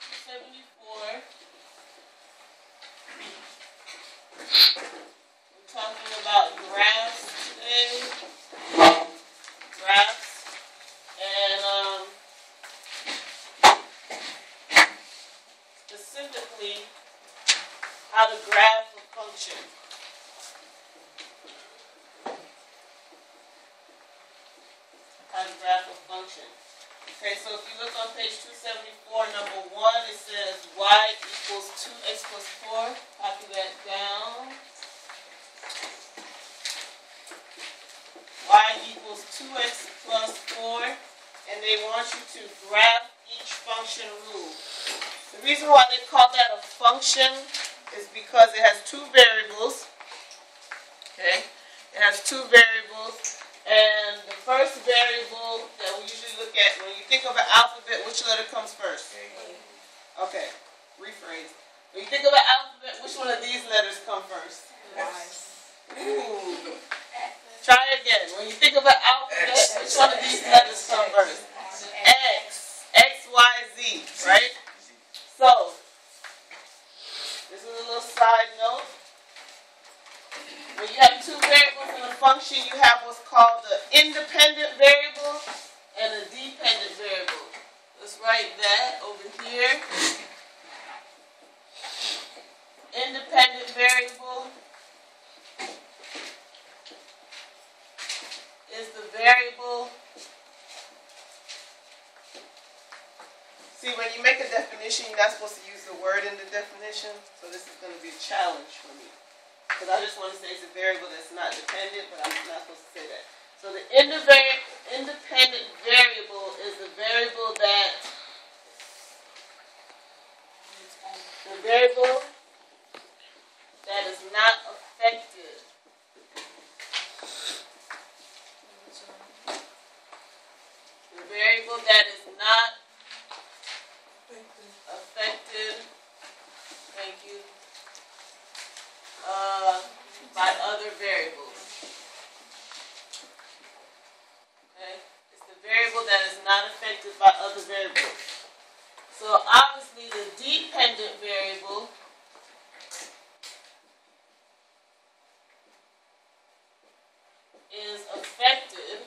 274. We're talking about graphs today. Graphs. And specifically, how to graph a function. How to graph a function. Okay, so if you look on page 274, number 1, it says y equals 2x plus 4. Copy that down. Y equals 2x plus 4. And they want you to graph each function rule. The reason why they call that a function is because it has two variables. Okay? It has two variables. And the first variable that we usually look at, when you think of an alphabet, which letter comes first? Okay, rephrase. When you think of an alphabet, which one of these letters come first? Ooh. Try again. When you think of an alphabet, which one of these letters come first? X. X, Y, Z, right? So, this is a little side note. When you have two variables in a function, you have what's called the independent variable and a dependent variable. Let's write that over here. Independent variable is the variable. See, when you make a definition, you're not supposed to use the word in the definition, so this is going to be a challenge for me. Because I just want to say it's a variable that's not dependent, but I'm not supposed to say that. So the independent variable is the variable that is not affected. The variable that is not affected. Thank you. By other variables. Okay? It's the variable that is not affected by other variables. So obviously the dependent variable is affected.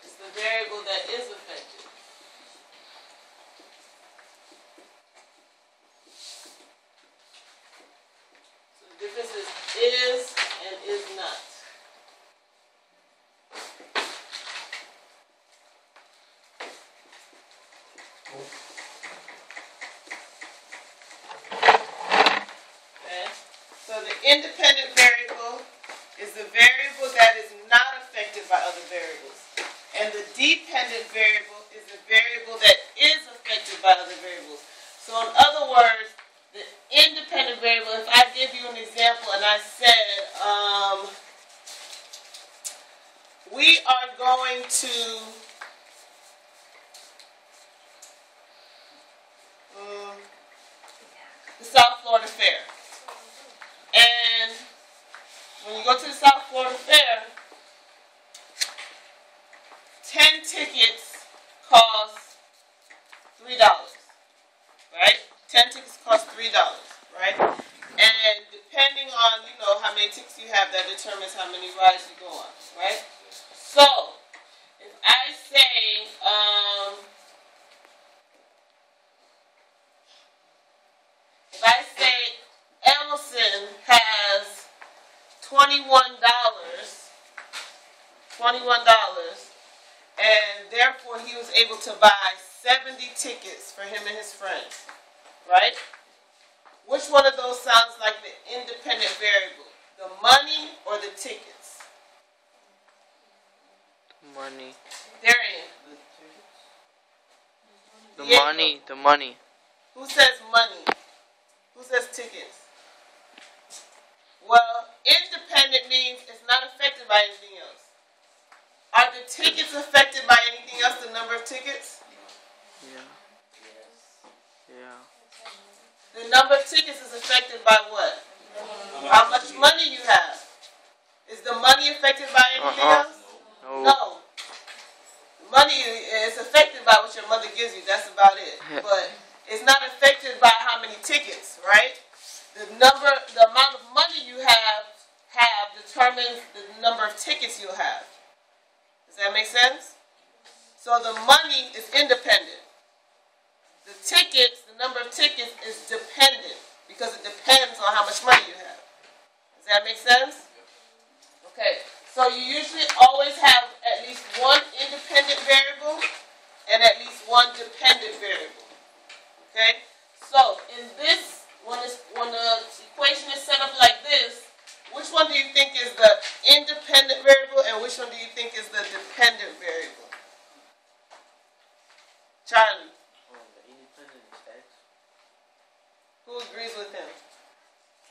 It's the variable that is affected. The difference is and is not. Okay. So the independent variable is the variable that is not affected by other variables. And the dependent variable is the variable that is affected by other variables. So in other words, the independent variable, if I give you an example and I said, we are going to the South Florida Fair. And when you go to the South Florida Fair, 10 tickets cost $3, right? 10 tickets cost $3, right? And depending on, how many tickets you have, that determines how many rides you go on, right? So, if I say, Ellison has $21, and therefore he was able to buy 70 tickets for him and his friends, right? Which one of those sounds like the independent variable? The money or the tickets? Money. Darian. The money. Who says money? Who says tickets? Well, independent means it's not affected by anything else. Are the tickets affected by anything else, the number of tickets? Yeah. The number of tickets is affected by what? How much money you have. Is the money affected by anything else? No. Money is affected by what your mother gives you. That's about it. But it's not affected of tickets is dependent because it depends on how much money you have. Does that make sense? Okay, so you usually always have at least one independent variable and at least one dependent variable. Okay, so in this, when the equation is set up like this, which one do you think is the independent variable and which one do you think is the dependent variable? Charlie. The independent is X. Who agrees with him?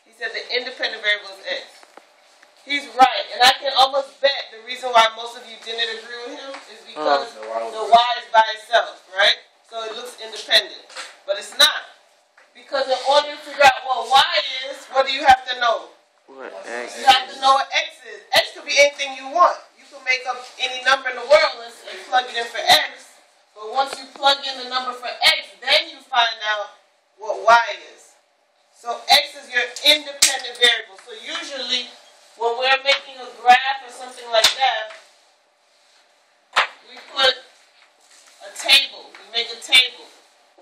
He said the independent variable is X. He's right, and I can almost bet the reason why most of you didn't agree with him is because the y is by itself, right? So it looks independent, but it's not. Because in order to figure out what y is, what do you have to know? What X? You have to know what x is. X could be anything you want. You can make up any number in the world and plug it in for x. But once you plug in the number for x, then you find out what y is. So x is your independent variable. So usually, when we're making a graph or something like that, we put a table. We make a table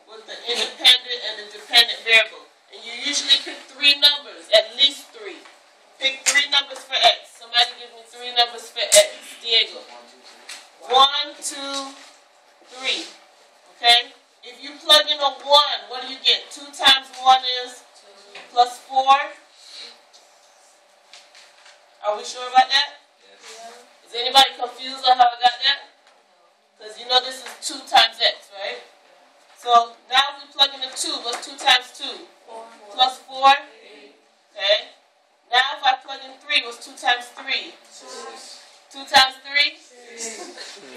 with the independent and the dependent variable. And you usually pick 3 numbers, at least 3. Pick 3 numbers for x. Somebody give me 3 numbers for x. Diego. 1, 2, 3. Okay? If you plug in a 1, what do you get? 2 times 1 is plus 4. Are we sure about that? Yes. Is anybody confused on how I got that? Because you know this is 2 times x, right? So now if we plug in a 2, what's 2 times 2? 4. Plus 4? Okay. Now if I plug in 3, what's 2 times 3? 2 times 3?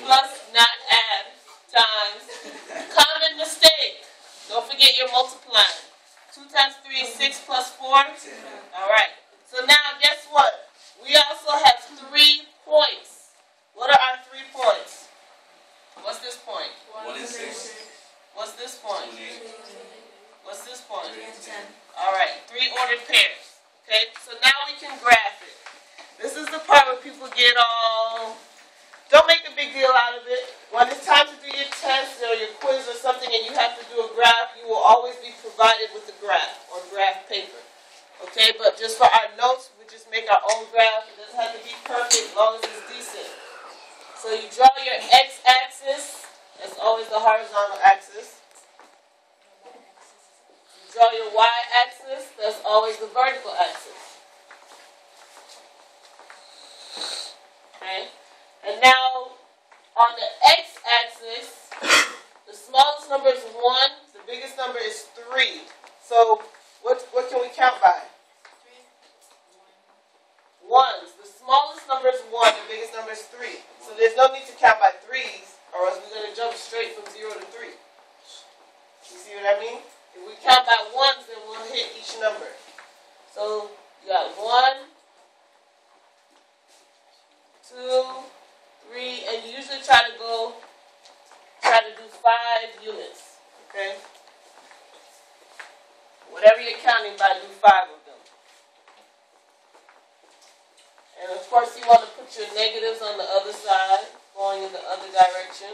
Plus, not add, times. Common mistake. Don't forget you're multiplying. 2 times 3 is 6 plus 4? Alright. So now guess what? We also have 3 points. What are our 3 points? What's this point? 1 and 6. What's this point? 2 and 8. What's this point? 3 and 10. Alright, 3 ordered pairs. Okay, so now we can graph it. This is the part where people get all, don't make a big deal out of it. When it's time to do your test or your quiz or something and you have to do a graph, you will always be provided with a graph on graph paper. Okay, but just for our notes, we just make our own graph. It doesn't have to be perfect as long as it's decent. So you draw your x-axis. That's always the horizontal axis. You draw your y-axis. That's always the vertical axis. Okay? And now, on the x-axis, the smallest number is 1. The biggest number is 3. So, what can we count by? 1s. The smallest number is 1. The biggest number is 3. So there's no need to count by 3s, or else we're going to jump straight from 0 to 3. You see what I mean? If we count by 1s, then we'll hit each number. So you got 1, 2, 3, and you usually try to do 5 units. Okay? Whatever you're counting by, do 5 of them. And of course you want to put your negatives on the other side, going in the other direction.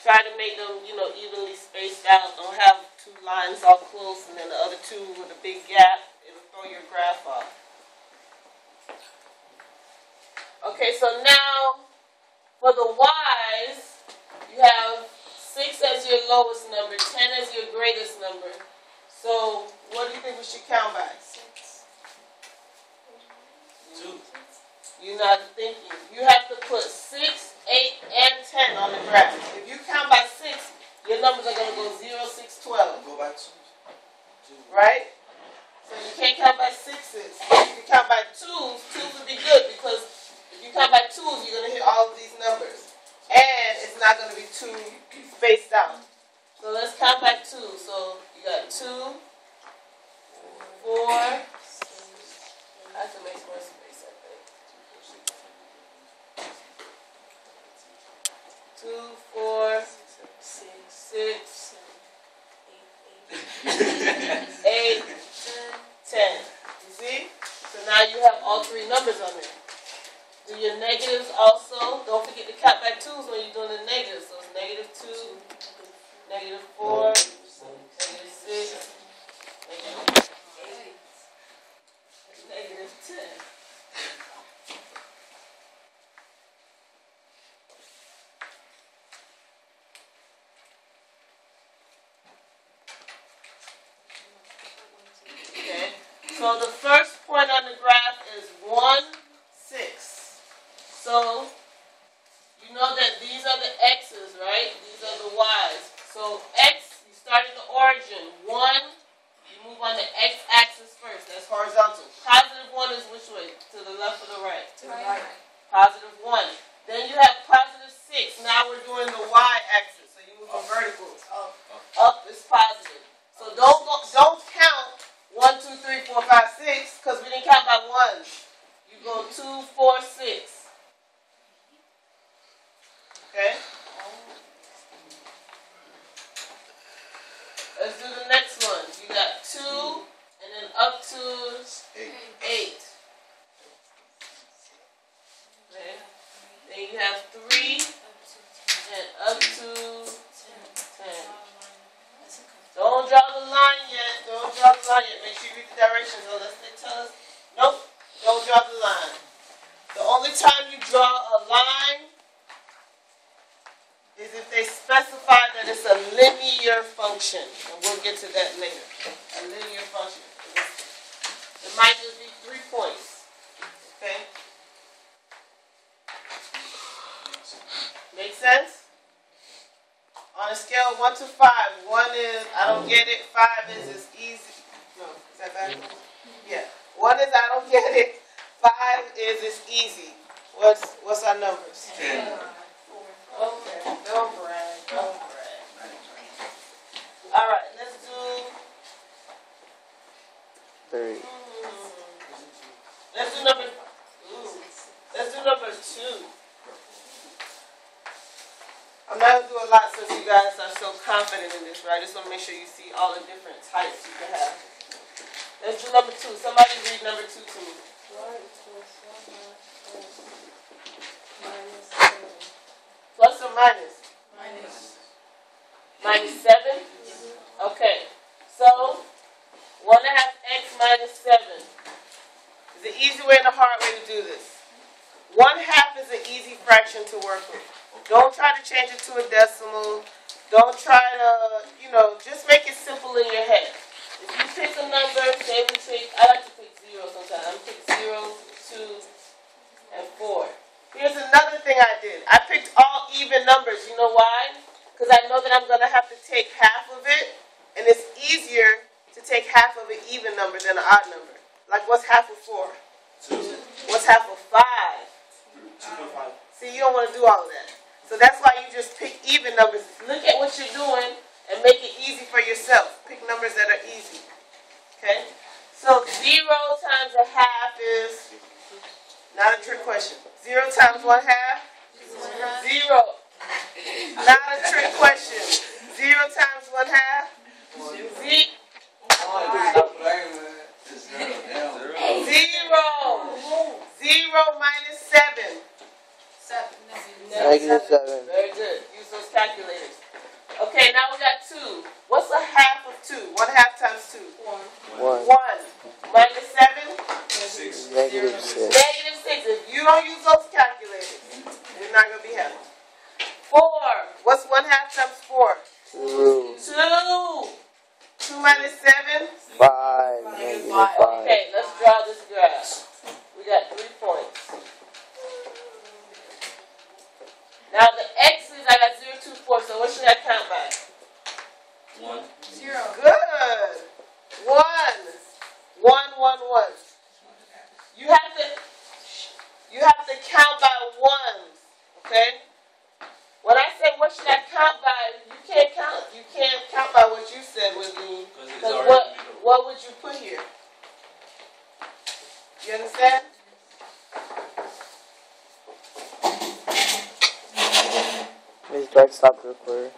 Try to make them, evenly spaced out. Don't have 2 lines all close and then the other 2 with a big gap. It'll throw your graph off. Okay, so now for the y's, you have 6 as your lowest number, 10 as your greatest number. So what do you think we should count by? 6. 2. You're not thinking. You have to put 6, 8, and 10 on the graph. If you count by 6, your numbers are going to go 0, 6, 12. Go by 2. Right? So you can't count by 6s. If you count by 2s, 2s would be good because if you count by 2s, you're going to hit all of these numbers. And it's not going to be too spaced out. So let's count by 2. So you got 2, 4. I have to make more space, I think. 2, 4, 6, 8, 10. You see? So now you have all 3 numbers on there. Do your negatives also. Don't forget to count by twos when you're doing the negatives. So it's -2, -4, -6, -8, -10. Okay. So the first point on the graph is 1, 6. So you know that these are the x's, right? These are the y's. So x, you start at the origin. 1, you move on the x-axis first. That's horizontal. +1 is which way? To the left or the right? To the right. +1. Then you have +6. Now we're doing the y-axis. So you move on vertical. Up is positive. So don't count 1, 2, 3, 4, 5, 6 because we didn't count by ones. You go 2, 4, 6. Okay? Let's do the next one. You got 2 and then up to 8. Okay? Then you have 3 and up to 10. Don't draw the line yet. Don't draw the line yet. Make sure you read the directions unless they tell us. Nope. Don't draw the line. The only time you draw a line is if they specify that it's a linear function. And we'll get to that later. A linear function. It might just be 3 points. Okay? Make sense? On a scale of 1 to 5, 1 is, I don't get it, 5 is it's easy. No, is that backwards? Yeah. 1 is I don't get it, 5 is it's easy. What's our numbers? 10. Okay, don't brag, don't brag. Alright, let's do 3. Let's do number 2. I'm not going to do a lot since you guys are so confident in this, right? I just want to make sure you see all the different types you can have. Let's do number 2. Somebody read number 2 to me. Plus or minus? -7? Okay. So, 1/2 x minus 7. Is the easy way and the hard way to do this. 1/2 is an easy fraction to work with. Don't try to change it to a decimal. Don't try to, just make it simple in your head. If you pick a number, say we pick, I like to pick 0 sometimes. I'm pick 0, 2, and 4. Here's another thing I did. I picked all even numbers. You know why? Because I know that I'm going to have to take half of it, and it's easier to take half of an even number than an odd number. Like, what's half of 4? 2. What's half of 5? 2.5. See, you don't want to do all of that. So that's why you just pick even numbers. Look at what you're doing and make it easy for yourself. Pick numbers that are easy. Okay? So 0 times 1/2 is not a trick question. 0 times 1/2? 0. Not a trick question. 0 times 1/2? 0. 0 minus 7. -7. Very good. Use those calculators. Okay, now we got 2. What's 1/2 of 2? 1/2 times 2? 1. 1. Minus 7? 6. -6. -6. If you don't use those calculators, you're not going to be happy. 4. What's 1/2 times 4? 2. 2. 2 minus 7? 5. -5. Okay, let's draw this graph. We got 3 points. Now the x's, I got 0, 2, 4. So what should I count by? 1. 0. Good. 1. 1, 1, 1. You have to count by ones. Okay? When I say what should I count by, you can't count. You can't count by what you said, Wileen. Because what would you put here? You understand? Miss Beck, stop the recording.